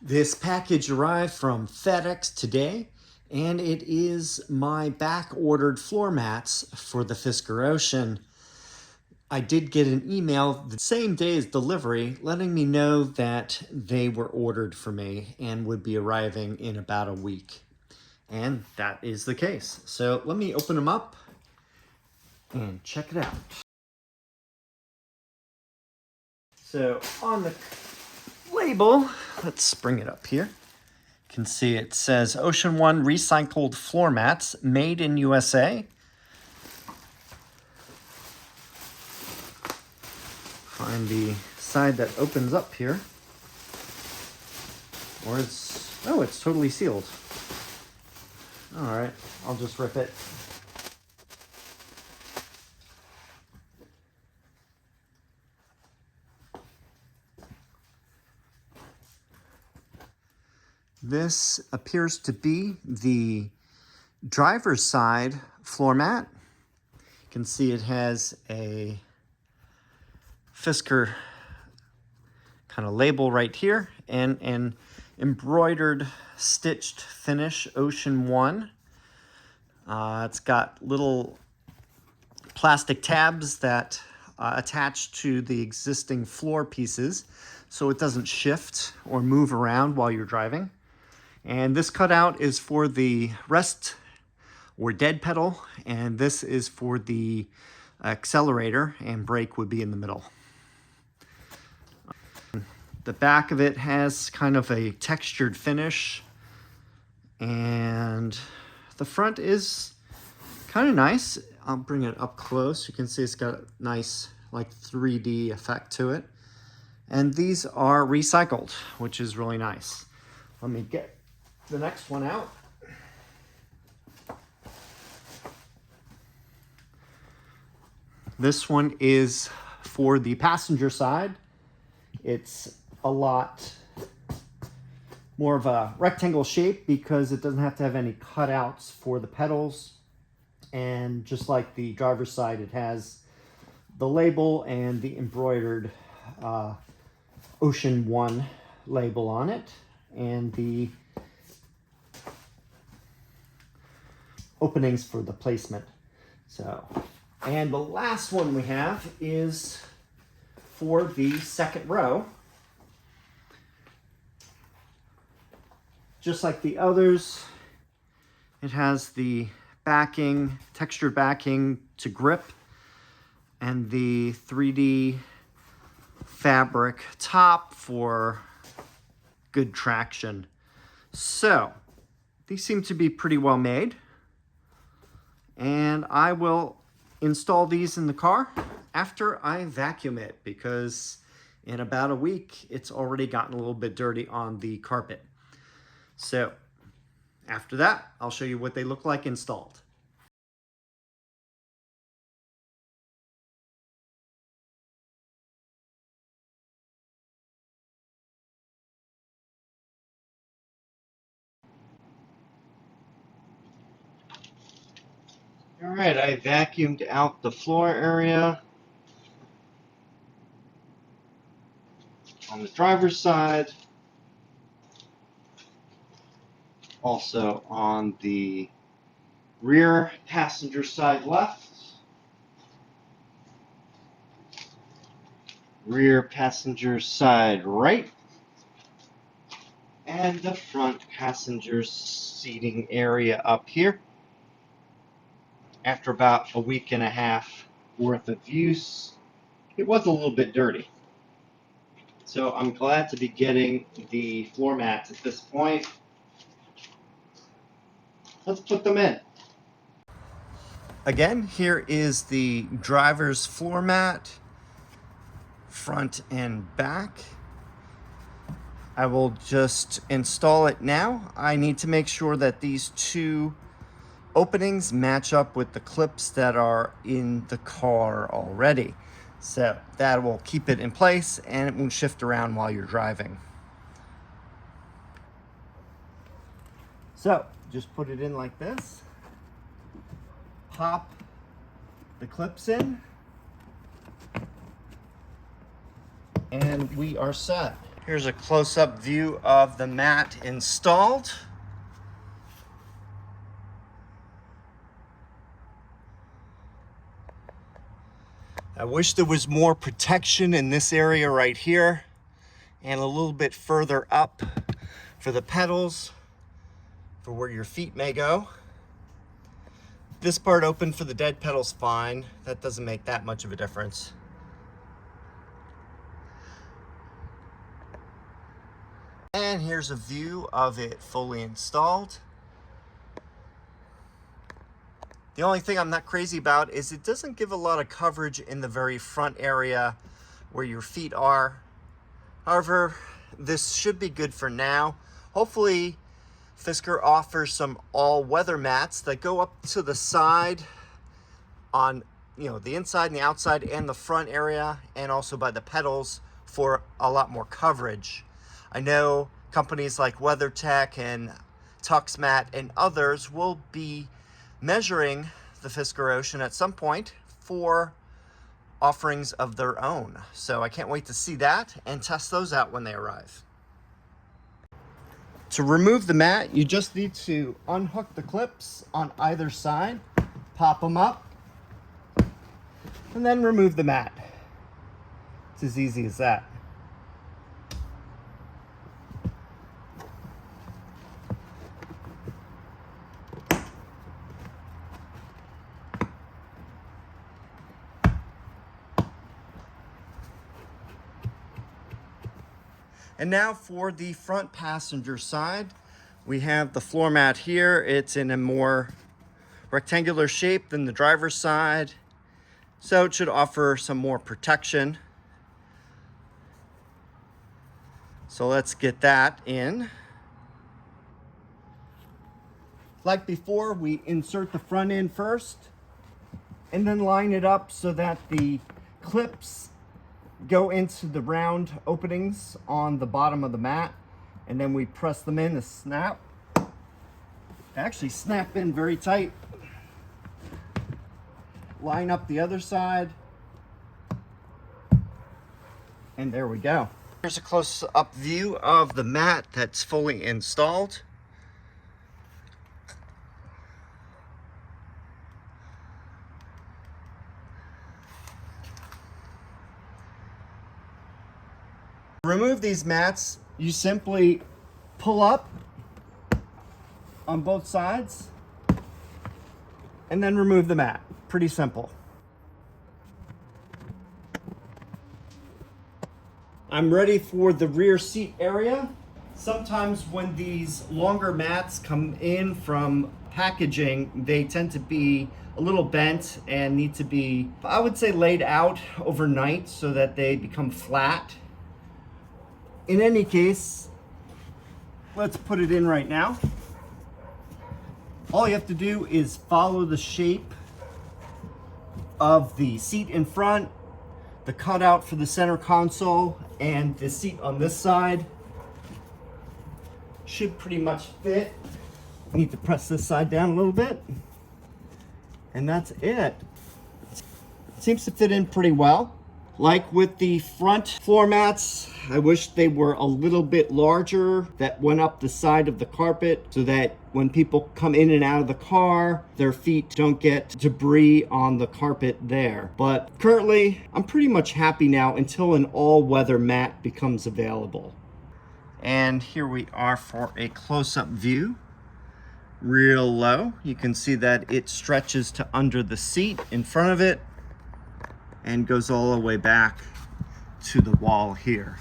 This package arrived from FedEx today, and it is my back-ordered floor mats for the Fisker Ocean. I did get an email the same day as delivery letting me know that they were ordered for me and would be arriving in about a week. And that is the case. So let me open them up and check it out. So on the label, let's bring it up here. You can see it says Ocean One recycled floor mats made in USA. Find the side that opens up here. Or it's totally sealed. All right, I'll just rip it. This appears to be the driver's side floor mat. You can see it has a Fisker kind of label right here and an embroidered stitched finish Ocean One. It's got little plastic tabs that attach to the existing floor pieces so it doesn't shift or move around while you're driving. And this cutout is for the rest or dead pedal, and this is for the accelerator, and brake would be in the middle. The back of it has kind of a textured finish, and the front is kind of nice. I'll bring it up close. You can see it's got a nice like 3D effect to it. And these are recycled, which is really nice. Let me get the next one out. This one is for the passenger side. It's a lot more of a rectangle shape because it doesn't have to have any cutouts for the pedals. And just like the driver's side, it has the label and the embroidered Ocean One label on it, and the openings for the placement. So, and the last one we have is for the second row. Just like the others, it has the backing, textured backing to grip, and the 3D fabric top for good traction. So these seem to be pretty well made, and I will install these in the car after I vacuum it, because in about a week it's already gotten a little bit dirty on the carpet. So after that, I'll show you what they look like installed. All right, I vacuumed out the floor area on the driver's side, also on the rear passenger side left, rear passenger side right, and the front passenger seating area up here. After about a week and a half worth of use, it was a little bit dirty. So I'm glad to be getting the floor mats at this point. Let's put them in. Again, here is the driver's floor mat, front and back. I will just install it now. I need to make sure that these two openings match up with the clips that are in the car already. So that will keep it in place and it won't shift around while you're driving. So just put it in like this, pop the clips in, and we are set. Here's a close-up view of the mat installed. I wish there was more protection in this area right here and a little bit further up for the pedals for where your feet may go. This part open for the dead pedals fine. That doesn't make that much of a difference. And here's a view of it fully installed. The only thing I'm not crazy about is it doesn't give a lot of coverage in the very front area where your feet are. However, this should be good for now. Hopefully, Fisker offers some all-weather mats that go up to the side on, the inside and the outside and the front area, and also by the pedals for a lot more coverage. I know companies like WeatherTech and TuxMat and others will be measuring the Fisker Ocean at some point for offerings of their own. So I can't wait to see that and test those out when they arrive. To remove the mat, you just need to unhook the clips on either side, pop them up, and then remove the mat. It's as easy as that. And now for the front passenger side, we have the floor mat here. It's in a more rectangular shape than the driver's side, so it should offer some more protection. So let's get that in. Like before, we insert the front end first and then line it up so that the clips go into the round openings on the bottom of the mat, and then we press them in to snap. They actually snap in very tight. Line up the other side, and there we go. Here's a close-up view of the mat that's fully installed. To remove these mats, you simply pull up on both sides and then remove the mat. Pretty simple. I'm ready for the rear seat area. Sometimes when these longer mats come in from packaging, they tend to be a little bent and need to be, I would say, laid out overnight so that they become flat. In any case, let's put it in right now. All you have to do is follow the shape of the seat in front, the cutout for the center console, and the seat on this side. Should pretty much fit. Need to press this side down a little bit. And that's it. Seems to fit in pretty well. Like with the front floor mats, I wish they were a little bit larger, that went up the side of the carpet so that when people come in and out of the car, their feet don't get debris on the carpet there. But currently, I'm pretty much happy now until an all-weather mat becomes available. And here we are for a close-up view. Real low. You can see that it stretches to under the seat in front of it and goes all the way back to the wall here.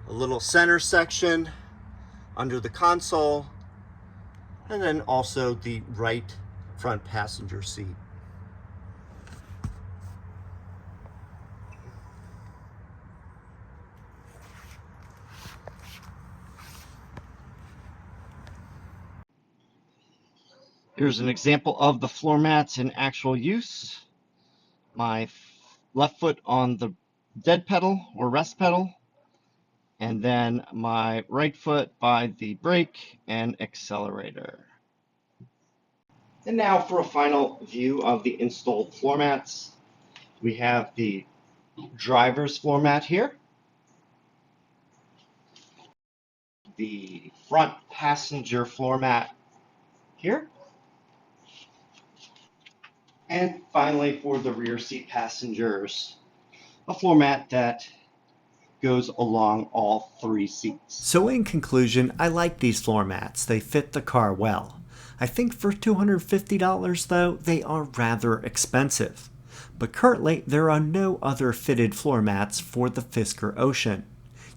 A little center section under the console, and then also the right front passenger seat. Here's an example of the floor mats in actual use. My left foot on the dead pedal or rest pedal, and then my right foot by the brake and accelerator. And now for a final view of the installed floor mats. We have the driver's floor mat here, the front passenger floor mat here, and finally for the rear seat passengers, a floor mat that goes along all 3 seats. So in conclusion, I like these floor mats. They fit the car well. I think for $250 though, they are rather expensive. But currently, there are no other fitted floor mats for the Fisker Ocean.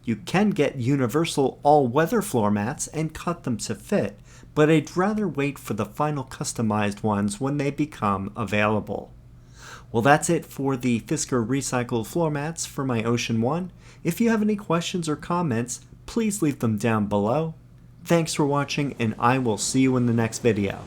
You can get universal all-weather floor mats and cut them to fit, but I'd rather wait for the final customized ones when they become available. Well, that's it for the Fisker recycled floor mats for my Ocean 1. If you have any questions or comments, please leave them down below. Thanks for watching, and I will see you in the next video.